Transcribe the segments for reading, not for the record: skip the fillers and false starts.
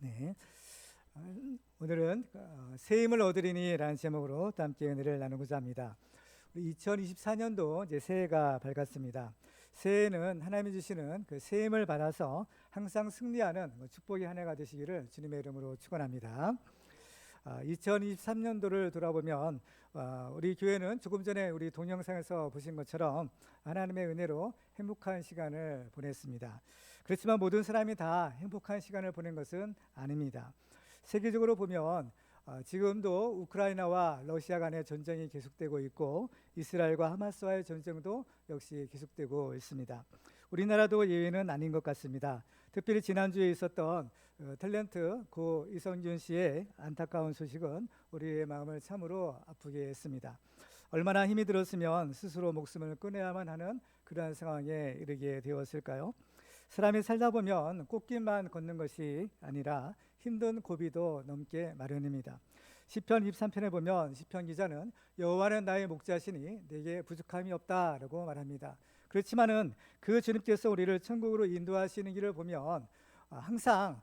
네, 오늘은 새 힘을 얻으리니라는 제목으로 또 함께 은혜를 나누고자 합니다. 2024년도 이제 새해가 밝았습니다. 새해는 하나님이 주시는 그 새 힘을 받아서 항상 승리하는 축복의 한 해가 되시기를 주님의 이름으로 축원합니다. 2023년도를 돌아보면 우리 교회는 조금 전에 우리 동영상에서 보신 것처럼 하나님의 은혜로 행복한 시간을 보냈습니다. 그렇지만 모든 사람이 다 행복한 시간을 보낸 것은 아닙니다. 세계적으로 보면 지금도 우크라이나와 러시아 간의 전쟁이 계속되고 있고 이스라엘과 하마스와의 전쟁도 역시 계속되고 있습니다. 우리나라도 예외는 아닌 것 같습니다. 특별히 지난주에 있었던 탤런트 고 이성균 씨의 안타까운 소식은 우리의 마음을 참으로 아프게 했습니다. 얼마나 힘이 들었으면 스스로 목숨을 끊어야만 하는 그러한 상황에 이르게 되었을까요? 사람이 살다 보면 꽃길만 걷는 것이 아니라 힘든 고비도 넘게 마련입니다. 시편 23편에 보면 시편 기자는 여호와는 나의 목자시니 내게 부족함이 없다라고 말합니다. 그렇지만은 그 주님께서 우리를 천국으로 인도하시는 길을 보면 항상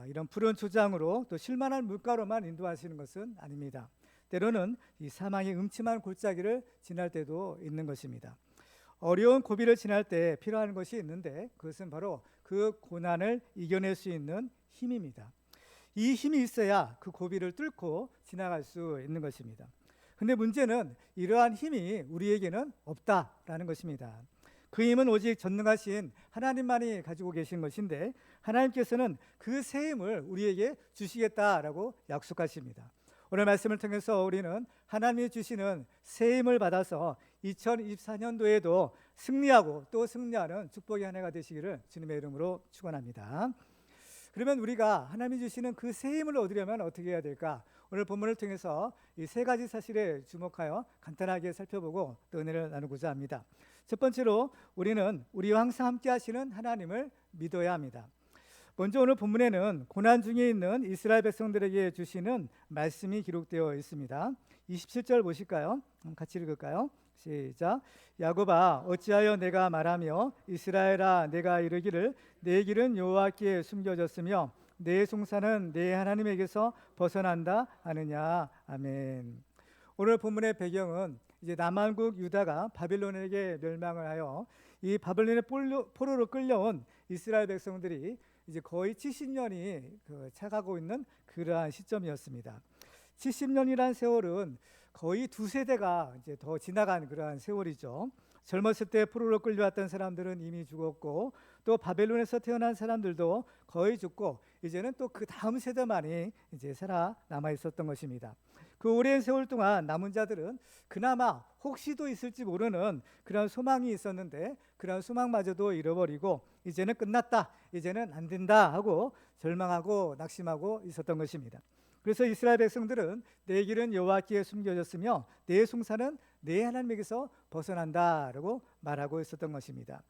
이런 푸른 초장으로 또 실만한 물가로만 인도하시는 것은 아닙니다. 때로는 이 사망의 음침한 골짜기를 지날 때도 있는 것입니다. 어려운 고비를 지날 때 필요한 것이 있는데 그것은 바로 그 고난을 이겨낼 수 있는 힘입니다. 이 힘이 있어야 그 고비를 뚫고 지나갈 수 있는 것입니다. 근데 문제는 이러한 힘이 우리에게는 없다라는 것입니다. 그 힘은 오직 전능하신 하나님만이 가지고 계신 것인데 하나님께서는 그 새 힘을 우리에게 주시겠다라고 약속하십니다. 오늘 말씀을 통해서 우리는 하나님이 주시는 새 힘을 받아서 2024년도에도 승리하고 또 승리하는 축복의 한 해가 되시기를 주님의 이름으로 축원합니다. 그러면 우리가 하나님이 주시는 그 새 힘을 얻으려면 어떻게 해야 될까? 오늘 본문을 통해서 이 세 가지 사실에 주목하여 간단하게 살펴보고 또 은혜를 나누고자 합니다. 첫 번째로 우리는 우리와 항상 함께 하시는 하나님을 믿어야 합니다. 먼저 오늘 본문에는 고난 중에 있는 이스라엘 백성들에게 주시는 말씀이 기록되어 있습니다. 27절 보실까요? 같이 읽을까요? 시작. 야곱아 어찌하여 내가 말하며 이스라엘아 내가 이르기를 내 길은 여호와께 숨겨졌으며 내 송사는 내 하나님에게서 벗어난다 하느냐. 아멘. 오늘 본문의 배경은 이제 남한국 유다가 바빌론에게 멸망을 하여 이 바빌론의 포로로 끌려온 이스라엘 백성들이 이제 거의 70년이 차가고 있는 그러한 시점이었습니다. 70년이란 세월은 거의 두 세대가 이제 더 지나간 그러한 세월이죠. 젊었을 때 포로로 끌려왔던 사람들은 이미 죽었고 또 바벨론에서 태어난 사람들도 거의 죽고 이제는 또 그 다음 세대만이 이제 살아남아 있었던 것입니다. 그 오랜 세월 동안 남은 자들은 그나마 혹시도 있을지 모르는 그런 소망이 있었는데 그런 소망마저도 잃어버리고 이제는 끝났다, 이제는 안 된다 하고 절망하고 낙심하고 있었던 것입니다. 그래서 이스라엘 백성들은 내 길은 여호와께 숨겨졌으며 내 송사는 내 하나님에게서 벗어난다라고 말하고 있었던 것입니다.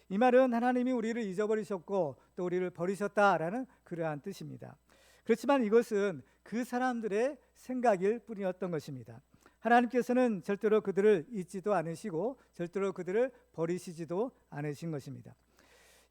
이 말은 하나님이 우리를 잊어버리셨고 또 우리를 버리셨다라는 그러한 뜻입니다. 그렇지만 이것은 그 사람들의 생각일 뿐이었던 것입니다. 하나님께서는 절대로 그들을 잊지도 않으시고 절대로 그들을 버리시지도 않으신 것입니다.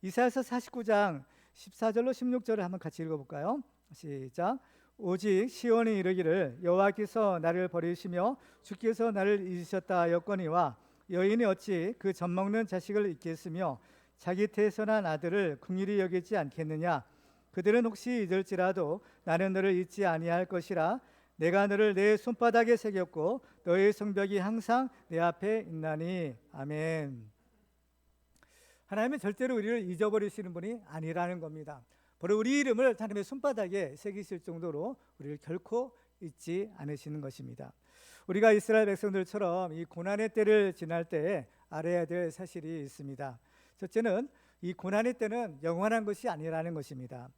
이사야서 49장 14절로 16절을 한번 같이 읽어볼까요? 시작. 오직 시온이 이르기를 여호와께서 나를 버리시며 주께서 나를 잊으셨다 하였거니와 여인이 어찌 그 젖먹는 자식을 잊겠으며 자기 태선한 아들을 긍휼히 여기지 않겠느냐. 그들은 혹시 잊을지라도 나는 너를 잊지 아니할 것이라. 내가 너를 내 손바닥에 새겼고 너의 성벽이 항상 내 앞에 있나니. 아멘. 하나님은 절대로 우리를 잊어버리시는 분이 아니라는 겁니다. 바로 우리 이름을 하나님의 손바닥에 새기실 정도로 우리를 결코 잊지 않으시는 것입니다. 우리가 이스라엘 백성들처럼 이 고난의 때를 지날 때에 알아야 될 사실이 있습니다. 첫째는 이 고난의 때는 영원한 것이 아니라는 것입니다.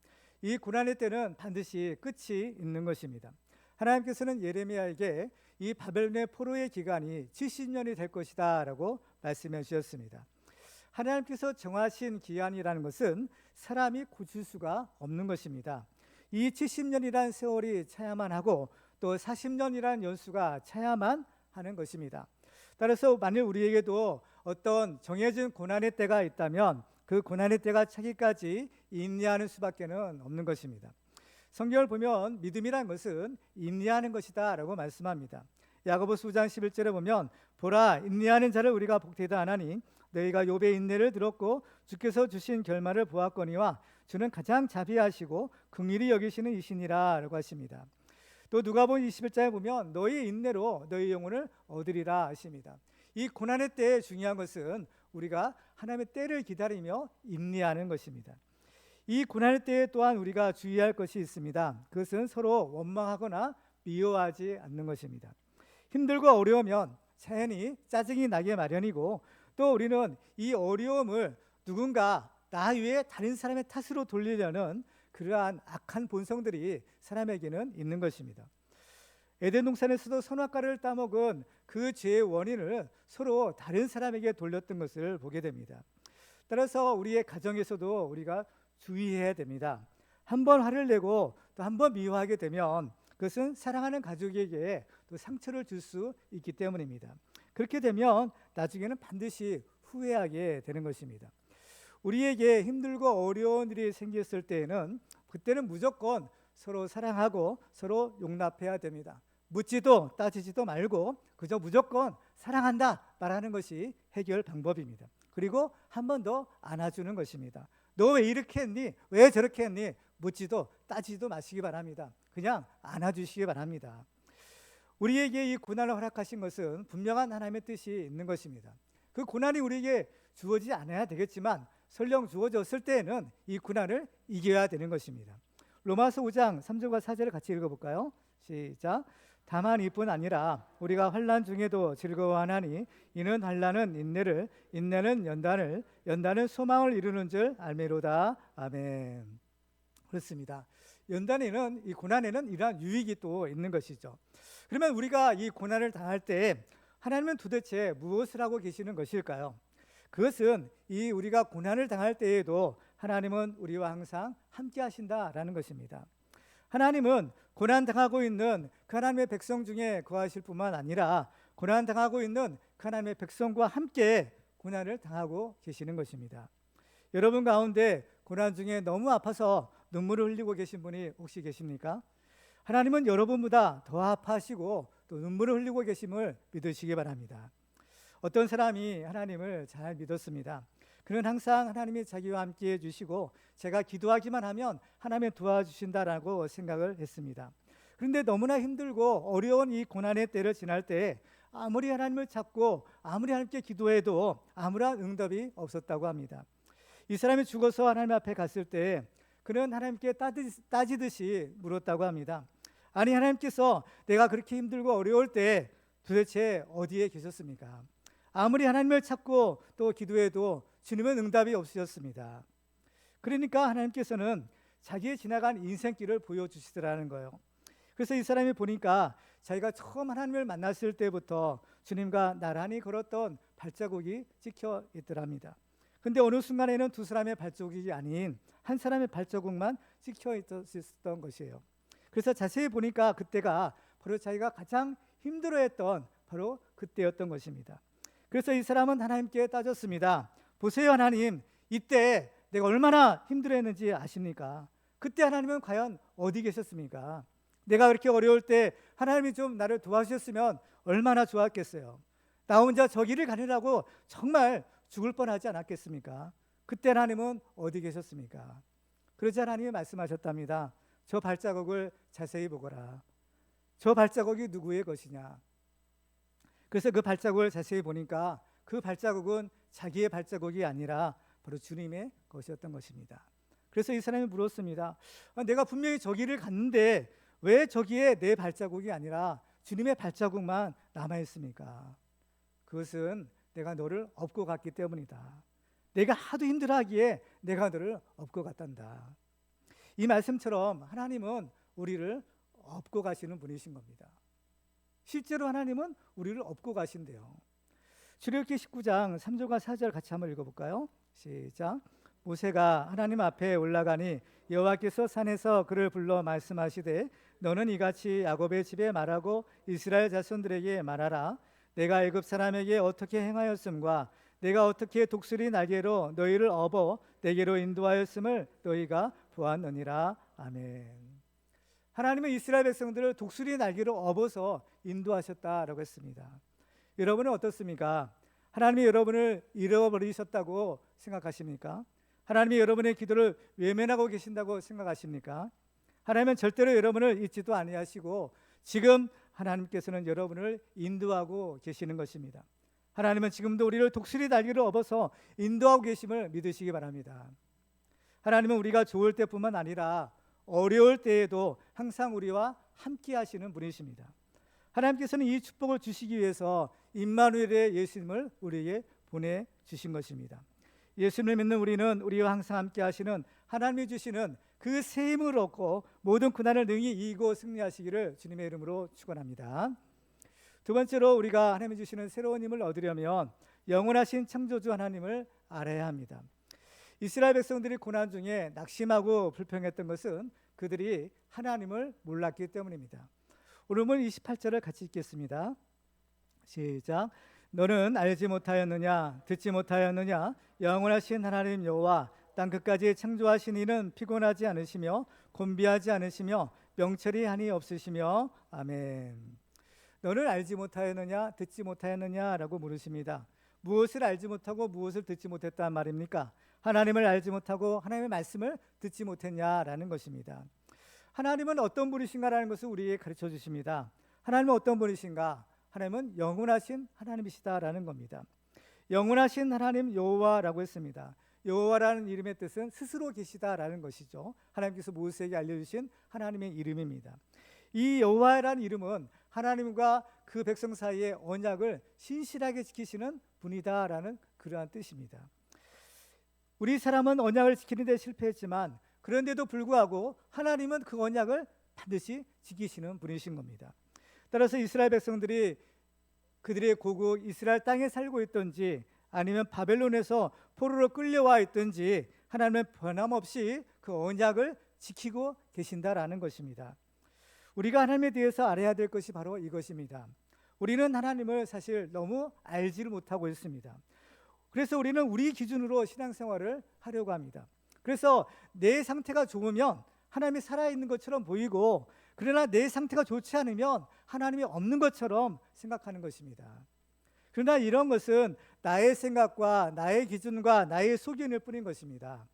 이 고난의 때는 반드시 끝이 있는 것입니다. 하나님께서는 예레미야에게 이 바벨론의 포로의 기간이 70년이 될 것이다 라고 말씀해 주셨습니다. 하나님께서 정하신 기한이라는 것은 사람이 고칠 수가 없는 것입니다. 이 70년이라는 세월이 차야만 하고 또 40년이라는 연수가 차야만 하는 것입니다. 따라서 만일 우리에게도 어떤 정해진 고난의 때가 있다면 그 고난의 때가 차기까지 인내하는 수밖에 없는 것입니다. 성경을 보면 믿음이란 것은 인내하는 것이다 라고 말씀합니다. 야고보서 5장 11절에 보면 보라 인내하는 자를 우리가 복되다 하나니 너희가 욥의 인내를 들었고 주께서 주신 결말을 보았거니와 주는 가장 자비하시고 긍휼히 여기시는 이시니라 라고 하십니다. 또 누가복음 21장에 보면 너희 인내로 너희 영혼을 얻으리라 하십니다. 이 고난의 때에 중요한 것은 우리가 하나님의 때를 기다리며 인내하는 것입니다. 이 고난의 때에 또한 우리가 주의할 것이 있습니다. 그것은 서로 원망하거나 미워하지 않는 것입니다. 힘들고 어려우면 자연히 짜증이 나게 마련이고 또 우리는 이 어려움을 누군가 나 외에 다른 사람의 탓으로 돌리려는 그러한 악한 본성들이 사람에게는 있는 것입니다. 에덴 동산에서도 선악과를 따먹은 그 죄의 원인을 서로 다른 사람에게 돌렸던 것을 보게 됩니다. 따라서 우리의 가정에서도 우리가 주의해야 됩니다. 한 번 화를 내고 또 한 번 미워하게 되면 그것은 사랑하는 가족에게 또 상처를 줄 수 있기 때문입니다. 그렇게 되면 나중에는 반드시 후회하게 되는 것입니다. 우리에게 힘들고 어려운 일이 생겼을 때에는 그때는 무조건 서로 사랑하고 서로 용납해야 됩니다. 묻지도 따지지도 말고 그저 무조건 사랑한다 말하는 것이 해결 방법입니다. 그리고 한 번 더 안아주는 것입니다. 너 왜 이렇게 했니? 왜 저렇게 했니? 묻지도 따지지도 마시기 바랍니다. 그냥 안아주시기 바랍니다. 우리에게 이 고난을 허락하신 것은 분명한 하나님의 뜻이 있는 것입니다. 그 고난이 우리에게 주어지지 않아야 되겠지만 설령 주어졌을 때에는 이 고난을 이겨야 되는 것입니다. 로마서 5장 3절과 4절을 같이 읽어볼까요? 시작. 다만 이뿐 아니라 우리가 환난 중에도 즐거워하나니 이는 환난은 인내를, 인내는 연단을, 연단은 소망을 이루는 줄 알미로다. 아멘. 그렇습니다. 연단에는 이 고난에는 이러한 유익이 또 있는 것이죠. 그러면 우리가 이 고난을 당할 때 하나님은 도대체 무엇을 하고 계시는 것일까요? 그것은 이 우리가 고난을 당할 때에도 하나님은 우리와 항상 함께 하신다라는 것입니다. 하나님은 고난 당하고 있는 그 하나님의 백성 중에 거하실 뿐만 아니라 고난 당하고 있는 그 하나님의 백성과 함께 고난을 당하고 계시는 것입니다. 여러분 가운데 고난 중에 너무 아파서 눈물을 흘리고 계신 분이 혹시 계십니까? 하나님은 여러분보다 더 아파하시고 또 눈물을 흘리고 계심을 믿으시기 바랍니다. 어떤 사람이 하나님을 잘 믿었습니다. 그는 항상 하나님이 자기와 함께 해주시고 제가 기도하기만 하면 하나님이 도와주신다라고 생각을 했습니다. 그런데 너무나 힘들고 어려운 이 고난의 때를 지날 때 아무리 하나님을 찾고 아무리 하나님께 기도해도 아무런 응답이 없었다고 합니다. 이 사람이 죽어서 하나님 앞에 갔을 때 그는 하나님께 따지듯이 물었다고 합니다. 아니 하나님께서 내가 그렇게 힘들고 어려울 때 도대체 어디에 계셨습니까? 아무리 하나님을 찾고 또 기도해도 주님은 응답이 없으셨습니다. 그러니까 하나님께서는 자기의 지나간 인생길을 보여주시더라는 거예요. 그래서 이 사람이 보니까 자기가 처음 하나님을 만났을 때부터 주님과 나란히 걸었던 발자국이 찍혀 있더랍니다. 근데 어느 순간에는 두 사람의 발자국이 아닌 한 사람의 발자국만 찍혀 있었던 것이에요. 그래서 자세히 보니까 그때가 바로 자기가 가장 힘들어했던 바로 그때였던 것입니다. 그래서 이 사람은 하나님께 따졌습니다. 보세요 하나님, 이때 내가 얼마나 힘들어했는지 아십니까? 그때 하나님은 과연 어디 계셨습니까? 내가 그렇게 어려울 때 하나님이 좀 나를 도와주셨으면 얼마나 좋았겠어요. 나 혼자 저 길을 가느라고 정말 죽을 뻔하지 않았겠습니까? 그때 하나님은 어디 계셨습니까? 그러자 하나님이 말씀하셨답니다. 저 발자국을 자세히 보거라. 저 발자국이 누구의 것이냐? 그래서 그 발자국을 자세히 보니까 그 발자국은 자기의 발자국이 아니라 바로 주님의 것이었던 것입니다. 그래서 이 사람이 물었습니다. 내가 분명히 저기를 갔는데 왜 저기에 내 발자국이 아니라 주님의 발자국만 남아있습니까? 그것은 내가 너를 업고 갔기 때문이다. 내가 하도 힘들어하기에 내가 너를 업고 갔단다. 이 말씀처럼 하나님은 우리를 업고 가시는 분이신 겁니다. 실제로 하나님은 우리를 업고 가신대요. 출애굽기 19장 3절과 4절 같이 한번 읽어볼까요? 시작. 모세가 하나님 앞에 올라가니 여호와께서 산에서 그를 불러 말씀하시되 너는 이같이 야곱의 집에 말하고 이스라엘 자손들에게 말하라. 내가 애굽 사람에게 어떻게 행하였음과 내가 어떻게 독수리 날개로 너희를 업어 내게로 인도하였음을 너희가 보았느니라. 아멘. 하나님은 이스라엘 백성들을 독수리 날개로 업어서 인도하셨다라고 했습니다. 여러분은 어떻습니까? 하나님이 여러분을 잃어버리셨다고 생각하십니까? 하나님이 여러분의 기도를 외면하고 계신다고 생각하십니까? 하나님은 절대로 여러분을 잊지도 아니하시고 지금 하나님께서는 여러분을 인도하고 계시는 것입니다. 하나님은 지금도 우리를 독수리 날개로 업어서 인도하고 계심을 믿으시기 바랍니다. 하나님은 우리가 좋을 때뿐만 아니라 어려울 때에도 항상 우리와 함께 하시는 분이십니다. 하나님께서는 이 축복을 주시기 위해서 임마누엘의 예수님을 우리에게 보내주신 것입니다. 예수님을 믿는 우리는 우리와 항상 함께 하시는 하나님이 주시는 그 새 힘을 얻고 모든 고난을 능히 이기고 승리하시기를 주님의 이름으로 축원합니다. 두 번째로 우리가 하나님이 주시는 새로운 힘을 얻으려면 영원하신 창조주 하나님을 알아야 합니다. 이스라엘 백성들이 고난 중에 낙심하고 불평했던 것은 그들이 하나님을 몰랐기 때문입니다. 오늘 28절을 같이 읽겠습니다. 시작. 너는 알지 못하였느냐 듣지 못하였느냐 영원하신 하나님 여호와 땅 끝까지 창조하신 이는 피곤하지 않으시며 곤비하지 않으시며 명철이 한이 없으시며 아멘. 너는 알지 못하였느냐 듣지 못하였느냐라고 물으십니다. 무엇을 알지 못하고 무엇을 듣지 못했단 말입니까? 하나님을 알지 못하고 하나님의 말씀을 듣지 못했냐라는 것입니다. 하나님은 어떤 분이신가라는 것을 우리에게 가르쳐 주십니다. 하나님은 어떤 분이신가? 하나님은 영원하신 하나님이시다라는 겁니다. 영원하신 하나님 여호와라고 했습니다. 여호와라는 이름의 뜻은 스스로 계시다라는 것이죠. 하나님께서 모세에게 알려주신 하나님의 이름입니다. 이 여호와라는 이름은 하나님과 그 백성 사이의 언약을 신실하게 지키시는 분이다라는 그러한 뜻입니다. 우리 사람은 언약을 지키는 데 실패했지만 그런데도 불구하고 하나님은 그 언약을 반드시 지키시는 분이신 겁니다. 따라서 이스라엘 백성들이 그들의 고국 이스라엘 땅에 살고 있든지 아니면 바벨론에서 포로로 끌려와 있든지 하나님은 변함없이 그 언약을 지키고 계신다라는 것입니다. 우리가 하나님에 대해서 알아야 될 것이 바로 이것입니다. 우리는 하나님을 사실 너무 알지를 못하고 있습니다. 그래서 우리는 우리 기준으로 신앙생활을 하려고 합니다. 그래서 내 상태가 좋으면 하나님이 살아있는 것처럼 보이고, 그러나 내 상태가 좋지 않으면 하나님이 없는 것처럼 생각하는 것입니다. 그러나 이런 것은 나의 생각과 나의 기준과 나의 소견일 뿐인 것입니다.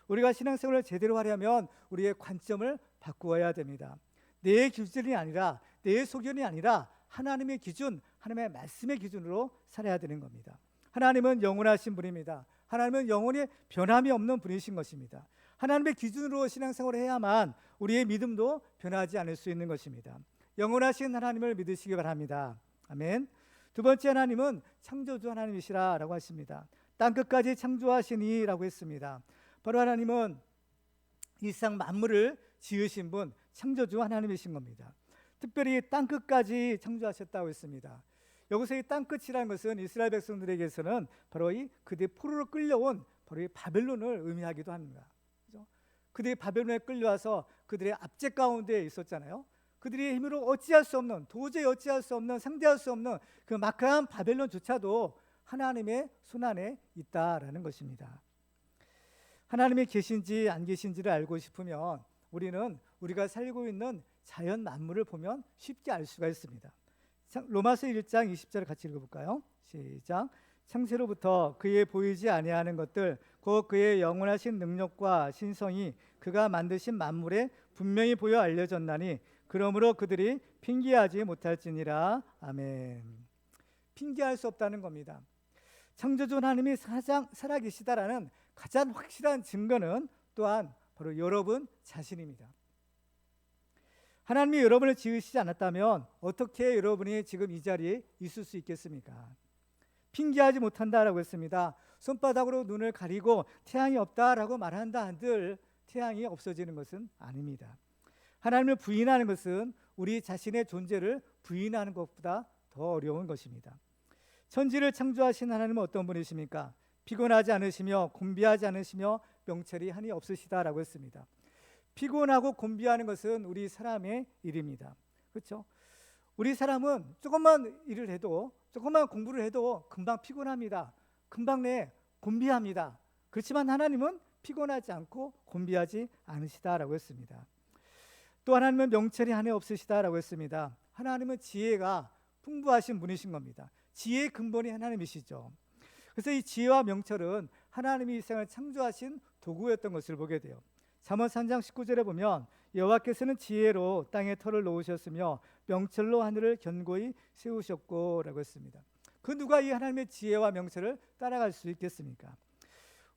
우리가 신앙생활을 제대로 하려면 우리의 관점을 바꾸어야 됩니다. 내 기준이 아니라, 내 소견이 아니라 하나님의 기준, 하나님의 말씀의 기준으로 살아야 되는 겁니다. 하나님은 영원하신 분입니다. 하나님은 영원히 변함이 없는 분이신 것입니다. 하나님의 기준으로 신앙생활을 해야만 우리의 믿음도 변하지 않을 수 있는 것입니다. 영원하신 하나님을 믿으시기 바랍니다. 아멘. 두 번째, 하나님은 창조주 하나님이시라고 하십니다. 땅끝까지 창조하시니라고 했습니다. 바로 하나님은 이 세상 만물을 지으신 분, 창조주 하나님이신 겁니다. 특별히 땅끝까지 창조하셨다고 했습니다. 여기서 이 땅끝이라는 것은 이스라엘 백성들에게서는 바로 이 그들이 포로로 끌려온 바로 이 바벨론을 의미하기도 합니다. 그렇죠? 그들이 바벨론에 끌려와서 그들의 압제 가운데 있었잖아요. 그들의 힘으로 어찌할 수 없는, 도저히 어찌할 수 없는, 상대할 수 없는 그 막강한 바벨론조차도 하나님의 손안에 있다라는 것입니다. 하나님이 계신지 안 계신지를 알고 싶으면 우리는 우리가 살고 있는 자연 만물을 보면 쉽게 알 수가 있습니다. 로마서 1장 20절을 같이 읽어볼까요? 시작. 창세로부터 그의 보이지 아니하는 것들 곧 그의 영원하신 능력과 신성이 그가 만드신 만물에 분명히 보여 알려졌나니 그러므로 그들이 핑계하지 못할지니라. 아멘. 핑계할 수 없다는 겁니다. 창조주 하나님이 살아계시다라는 가장 확실한 증거는 또한 바로 여러분 자신입니다. 하나님이 여러분을 지으시지 않았다면 어떻게 여러분이 지금 이 자리에 있을 수 있겠습니까? 핑계하지 못한다라고 했습니다. 손바닥으로 눈을 가리고 태양이 없다라고 말한다 한들 태양이 없어지는 것은 아닙니다. 하나님을 부인하는 것은 우리 자신의 존재를 부인하는 것보다 더 어려운 것입니다. 천지를 창조하신 하나님은 어떤 분이십니까? 피곤하지 않으시며 곤비하지 않으시며 명철이 한이 없으시다라고 했습니다. 피곤하고 곤비하는 것은 우리 사람의 일입니다. 그렇죠? 우리 사람은 조금만 일을 해도, 조금만 공부를 해도 금방 피곤합니다. 금방 곤비합니다. 그렇지만 하나님은 피곤하지 않고 곤비하지 않으시다라고 했습니다. 또 하나님은 명철이 한해 없으시다라고 했습니다. 하나님은 지혜가 풍부하신 분이신 겁니다. 지혜의 근본이 하나님이시죠. 그래서 이 지혜와 명철은 하나님이 이 세상을 창조하신 도구였던 것을 보게 돼요. 잠언 3장 19절에 보면 여호와께서는 지혜로 땅에 터를 놓으셨으며 명철로 하늘을 견고히 세우셨고 라고 했습니다. 그 누가 이 하나님의 지혜와 명철을 따라갈 수 있겠습니까?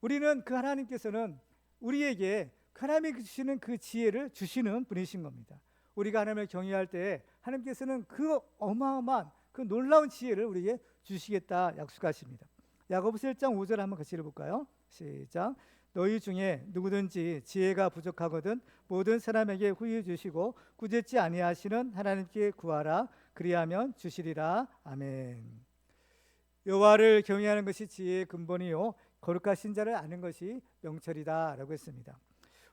우리는 그 하나님께서는 우리에게 하나님이 주시는 그 지혜를 주시는 분이신 겁니다. 우리가 하나님을 경외할 때 하나님께서는 그 어마어마한 그 놀라운 지혜를 우리에게 주시겠다 약속하십니다. 야고보서 1장 5절 한번 같이 읽어볼까요? 시작. 너희 중에 누구든지 지혜가 부족하거든 모든 사람에게 후히 주시고 꾸짖지 아니하시는 하나님께 구하라. 그리하면 주시리라. 아멘. 여호와를 경외하는 것이 지혜의 근본이요 거룩하신 자를 아는 것이 명철이다 라고 했습니다.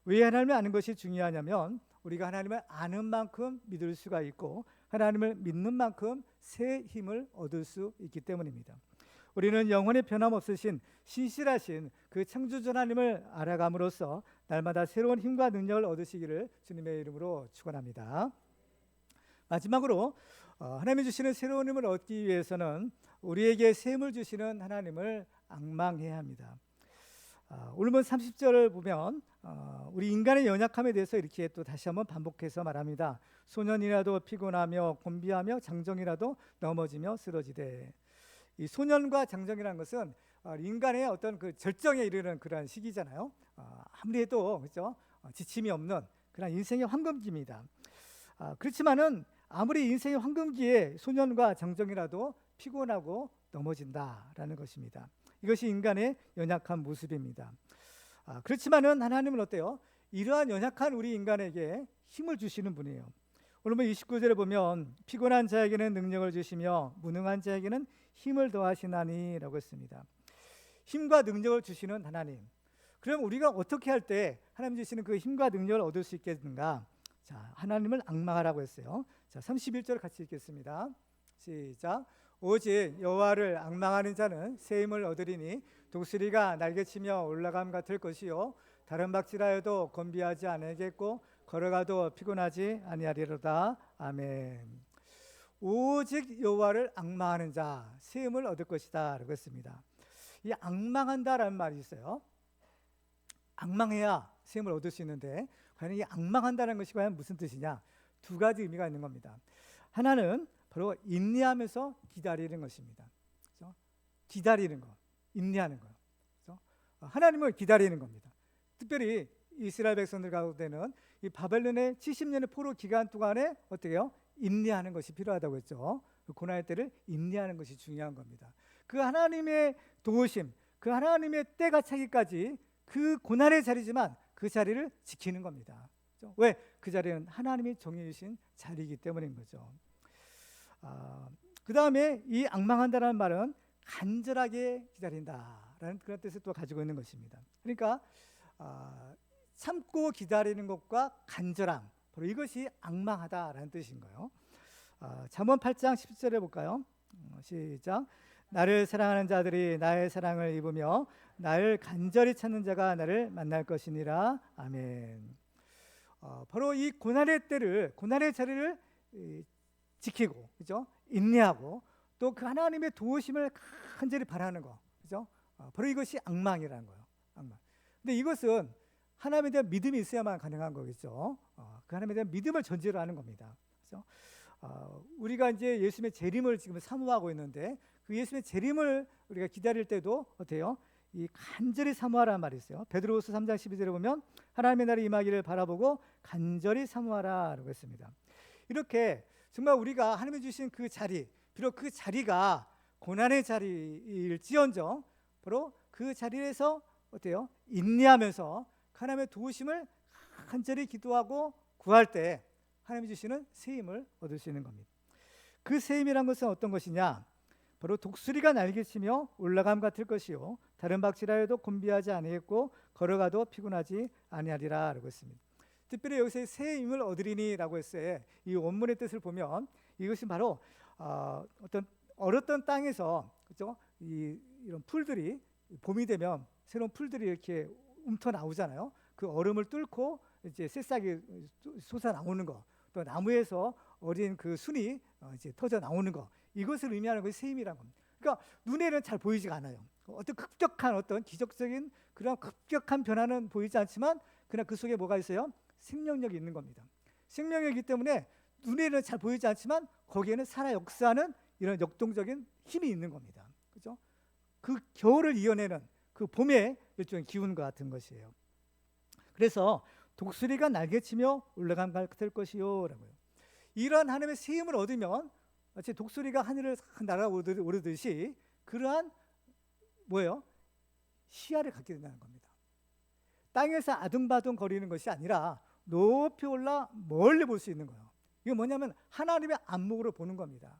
왜 하나님을 아는 것이 중요하냐면 우리가 하나님을 아는 만큼 믿을 수가 있고 하나님을 믿는 만큼 새 힘을 얻을 수 있기 때문입니다. 우리는 영원히 변함없으신 신실하신 그 창조주 하나님을 알아감으로써 날마다 새로운 힘과 능력을 얻으시기를 주님의 이름으로 축원합니다. 마지막으로 하나님이 주시는 새로운 힘을 얻기 위해서는 우리에게 새 힘을 주시는 하나님을 앙망해야 합니다. 오늘 본 30절을 보면 우리 인간의 연약함에 대해서 이렇게 또 다시 한번 반복해서 말합니다. 소년이라도 피곤하며 곤비하며 장정이라도 넘어지며 쓰러지되. 이 소년과 장정이라는 것은 인간의 어떤 그 절정에 이르는 그런 시기잖아요. 아무리 해도 그렇죠? 지침이 없는 그런 인생의 황금기입니다. 그렇지만은 아무리 인생의 황금기에 소년과 장정이라도 피곤하고 넘어진다라는 것입니다. 이것이 인간의 연약한 모습입니다. 그렇지만은 하나님은 어때요? 이러한 연약한 우리 인간에게 힘을 주시는 분이에요. 오늘 29절에 보면 피곤한 자에게는 능력을 주시며 무능한 자에게는 힘을 더하시나니 라고 했습니다. 힘과 능력을 주시는 하나님. 그럼 우리가 어떻게 할 때 하나님 주시는 그 힘과 능력을 얻을 수 있겠는가? 자, 하나님을 앙망하라고 했어요. 자, 31절 같이 읽겠습니다. 시작. 오직 여호와를 앙망하는 자는 새 힘을 얻으리니 독수리가 날개치며 올라감 같을 것이요 다른 박질하여도 건비하지 않겠고 걸어가도 피곤하지 아니하리로다. 아멘. 오직 여호와를 앙망하는 자 새 힘을 얻을 것이다 라고 했습니다. 이 앙망한다라는 말이 있어요. 앙망해야 새 힘을 얻을 수 있는데 과연 이 앙망한다는 것이 과연 무슨 뜻이냐? 두 가지 의미가 있는 겁니다. 하나는 바로 인내하면서 기다리는 것입니다. 그렇죠? 기다리는 것, 인내하는 것. 그렇죠? 하나님을 기다리는 겁니다. 특별히 이스라엘 백성들 가운데는 이 바벨론의 70년의 포로 기간 동안에 어떻게 해요? 인내하는 것이 필요하다고 했죠. 그 고난의 때를 인내하는 것이 중요한 겁니다. 그 하나님의 도우심, 그 하나님의 때가 차기까지 그 고난의 자리지만 그 자리를 지키는 겁니다. 그렇죠? 왜? 그 자리는 하나님이 정해 주신 자리이기 때문인 거죠. 그 다음에 이 앙망한다는 말은 간절하게 기다린다라는 그런 뜻을 또 가지고 있는 것입니다. 그러니까 참고 기다리는 것과 간절함, 바로 이것이 앙망하다라는 뜻인 거예요. 잠언 8장 10절에 볼까요? 시작. 나를 사랑하는 자들이 나의 사랑을 입으며 나를 간절히 찾는 자가 나를 만날 것이니라. 아멘. 바로 이 고난의 때를, 고난의 자리를 지키고, 그죠? 인내하고 또 그 하나님의 도우심을 간절히 바라는 거, 그죠? 바로 이것이 앙망이라는 거예요. 앙망. 근데 이것은 하나님에 대한 믿음이 있어야만 가능한 거겠죠. 그 하나님에 대한 믿음을 전제로 하는 겁니다. 그죠? 우리가 이제 예수님의 재림을 지금 사모하고 있는데 그 예수님의 재림을 우리가 기다릴 때도 어때요? 이 간절히 사모하라는 말이 있어요. 베드로후서 3장 12절에 보면 하나님의 날이 임하기를 바라보고 간절히 사모하라라고 했습니다. 이렇게 정말 우리가 하나님이 주신 그 자리, 비록 그 자리가 고난의 자리일지언정 바로 그 자리에서 어때요? 인내하면서 하나님의 도우심을 간절히 기도하고 구할 때 하나님이 주시는 새 힘을 얻을 수 있는 겁니다. 그 새 힘이란 것은 어떤 것이냐? 바로 독수리가 날개치며 올라감 같을 것이요 다른 박질하여도 곤비하지 아니했고 걸어가도 피곤하지 아니하리라 라고 했습니다. 특별히 여기서 새 힘을 얻으리니라고 했어요. 이 원문의 뜻을 보면 이것이 바로 어떤 얼었던 땅에서 그렇죠? 이런 풀들이 봄이 되면 새로운 풀들이 이렇게 움터 나오잖아요. 그 얼음을 뚫고 이제 새싹이 솟아 나오는 거, 또 나무에서 어린 그 순이 이제 터져 나오는 거, 이것을 의미하는 것이 새 힘이라는 겁니다. 그러니까 눈에는 잘 보이지가 않아요. 어떤 급격한 어떤 기적적인 그런 급격한 변화는 보이지 않지만 그러나 그 속에 뭐가 있어요? 생명력이 있는 겁니다. 생명력이기 때문에 눈에는 잘 보이지 않지만 거기에는 살아 역사하는 이런 역동적인 힘이 있는 겁니다. 그렇죠? 그 겨울을 이어내는 그 봄의 일종의 기운과 같은 것이에요. 그래서 독수리가 날개치며 올라감 같을 것이요 라고요. 이러한 하나님의 새 힘을 얻으면 마치 독수리가 하늘을 날아오르듯이 그러한 뭐예요? 시야를 갖게 된다는 겁니다. 땅에서 아둥바둥 거리는 것이 아니라 높이 올라 멀리 볼 수 있는 거예요. 이게 뭐냐면 하나님의 안목으로 보는 겁니다.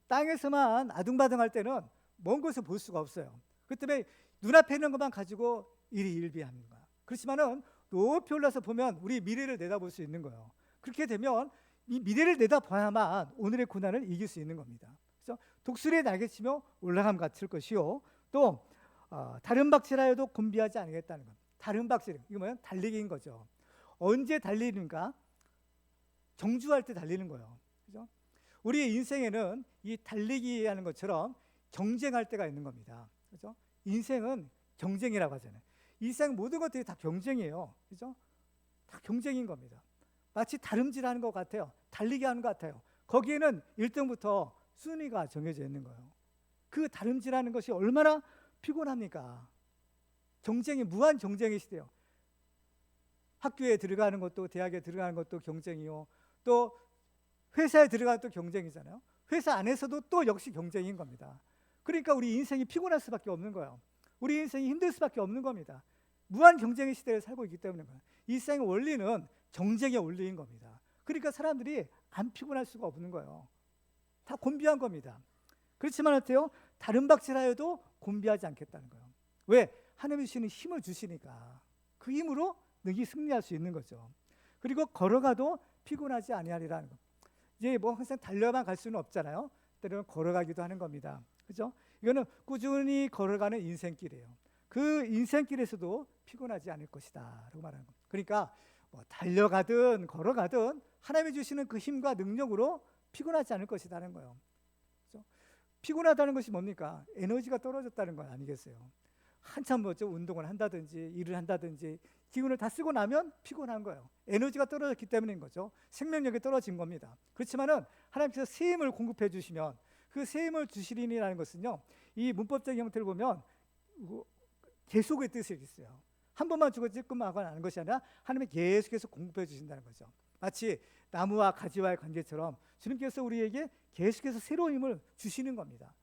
땅에서만 아둥바둥할 때는 먼 곳을 볼 수가 없어요. 그 때문에 눈앞에 있는 것만 가지고 일희일비하는 거야. 그렇지만은 높이 올라서 보면 우리 미래를 내다볼 수 있는 거예요. 그렇게 되면 이 미래를 내다봐야만 오늘의 고난을 이길 수 있는 겁니다. 그래서 독수리의 날개치며 올라감 같을 것이요. 또 다른 박질하여도 곤비하지 않겠다는 것. 다른 박질, 이거 뭐야? 달리기인 거죠. 언제 달리는가? 정주할 때 달리는 거예요. 그죠? 우리의 인생에는 이 달리기 하는 것처럼 경쟁할 때가 있는 겁니다. 그죠? 인생은 경쟁이라고 하잖아요. 일생 모든 것들이 다 경쟁이에요. 그죠? 다 경쟁인 겁니다. 마치 다름질하는 것 같아요. 달리기 하는 것 같아요. 거기에는 1등부터 순위가 정해져 있는 거예요. 그 다름질하는 것이 얼마나 피곤합니까? 경쟁이 무한 경쟁의 시대요. 학교에 들어가는 것도 대학에 들어가는 것도 경쟁이요. 또 회사에 들어가는 것도 경쟁이잖아요. 회사 안에서도 또 역시 경쟁인 겁니다. 그러니까 우리 인생이 피곤할 수밖에 없는 거예요. 우리 인생이 힘들 수밖에 없는 겁니다. 무한 경쟁의 시대를 살고 있기 때문에 일생의 원리는 경쟁의 원리인 겁니다. 그러니까 사람들이 안 피곤할 수가 없는 거예요. 다 곤비한 겁니다. 그렇지만 어때요? 다른 박질하여도 곤비하지 않겠다는 거예요. 왜? 하나님이 주시는 힘을 주시니까 그 힘으로 능히 승리할 수 있는 거죠. 그리고 걸어가도 피곤하지 아니하리라는 거. 이제 뭐 항상 달려만 갈 수는 없잖아요. 때로는 걸어가기도 하는 겁니다. 그죠? 이거는 꾸준히 걸어가는 인생길이에요. 그 인생길에서도 피곤하지 않을 것이다라고 말하는 겁니다. 그러니까 뭐 달려가든 걸어가든 하나님이 주시는 그 힘과 능력으로 피곤하지 않을 것이라는 거예요. 그렇죠? 피곤하다는 것이 뭡니까? 에너지가 떨어졌다는 건 아니겠어요? 한참 뭐죠? 운동을 한다든지 일을 한다든지 기운을 다 쓰고 나면 피곤한 거예요. 에너지가 떨어졌기 때문인 거죠. 생명력이 떨어진 겁니다. 그렇지만은 하나님께서 새 힘을 공급해 주시면 그 새 힘을 주시리니라는 것은요, 이 문법적인 형태를 보면 계속의 뜻이 있어요. 한 번만 주고 찔끔하거나 하는 것이 아니라 하나님이 계속해서 공급해 주신다는 거죠. 마치 나무와 가지와의 관계처럼 주님께서 우리에게 계속해서 새로운 힘을 주시는 겁니다.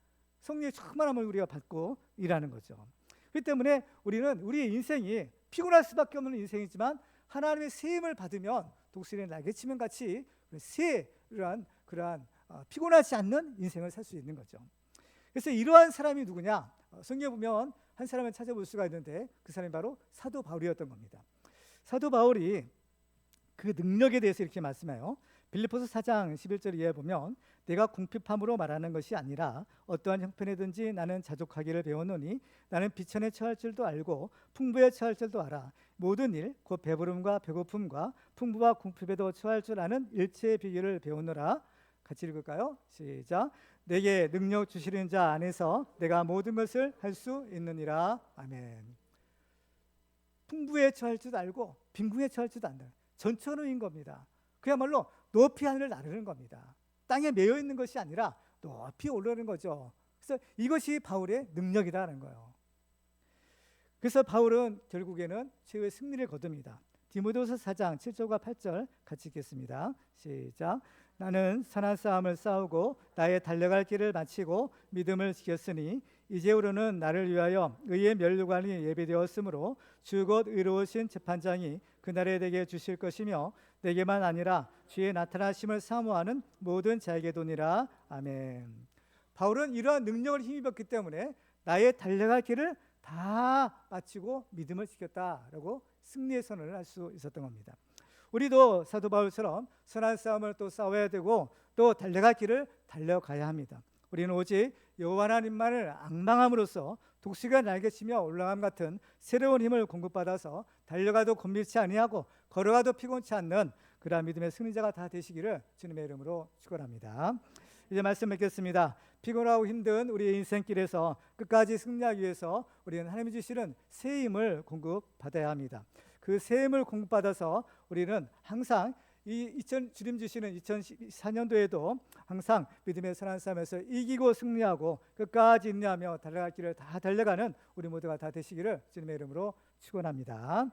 성령의 충만함을 우리가 받고 일하는 거죠. 그렇기 때문에 우리는 우리의 인생이 피곤할 수밖에 없는 인생이지만 하나님의 새 힘을 받으면 독수리의 날개치면 같이 그러한 피곤하지 않는 인생을 살 수 있는 거죠. 그래서 이러한 사람이 누구냐? 성경에 보면 한 사람을 찾아볼 수가 있는데 그 사람이 바로 사도 바울이었던 겁니다. 사도 바울이 그 능력에 대해서 이렇게 말씀해요. 빌립보서 4장 11절 이하에 보면 내가 궁핍함으로 말하는 것이 아니라 어떠한 형편이든지 나는 자족하기를 배웠노니 나는 비천에 처할 줄도 알고 풍부에 처할 줄도 알아. 모든 일 곧 배부름과 배고픔과 풍부와 궁핍에도 처할 줄 아는 일체의 비결을 배우노라. 같이 읽을까요? 시작. 내게 능력 주시는 자 안에서 내가 모든 것을 할 수 있느니라. 아멘. 풍부에 처할 줄도 알고 빈궁에 처할 줄도 안다. 전천후인 겁니다. 그야말로 높이 하늘을 나르는 겁니다. 땅에 매여 있는 것이 아니라 높이 올라오는 거죠. 그래서 이것이 바울의 능력이라는 거예요. 그래서 바울은 결국에는 최후의 승리를 거둡니다. 디모데후서 4장 7절과 8절 같이 읽겠습니다. 시작. 나는 선한 싸움을 싸우고 나의 달려갈 길을 마치고 믿음을 지켰으니 이제후로는 나를 위하여 의의 면류관이 예비되었으므로 주 곧 의로우신 재판장이 그날에 내게 주실 것이며 내게만 아니라 주의 나타나심을 사모하는 모든 자에게도니라. 아멘. 바울은 이러한 능력을 힘입었기 때문에 나의 달려갈 길을 다 마치고 믿음을 지켰다라고 승리의 선언을 할 수 있었던 겁니다. 우리도 사도 바울처럼 선한 싸움을 또 싸워야 되고 또 달려갈 길을 달려가야 합니다. 우리는 오직 여호와 하나님만을 앙망함으로써 독수리가 날개치며 올라감 같은 새로운 힘을 공급받아서 달려가도 곤밀치 아니하고 걸어가도 피곤치 않는 그러한 믿음의 승리자가 다 되시기를 주님의 이름으로 축원합니다. 이제 말씀 맺겠습니다. 피곤하고 힘든 우리의 인생길에서 끝까지 승리하기 위해서 우리는 하나님이 주시는 새 힘을 공급받아야 합니다. 그 새 힘을 공급받아서 우리는 항상 주님 주시는 2014년도에도 항상 믿음의 선한 싸움에서 이기고 승리하고 끝까지 인내하며 달려갈 길을 다 달려가는 우리 모두가 다 되시기를 주님의 이름으로 축원합니다.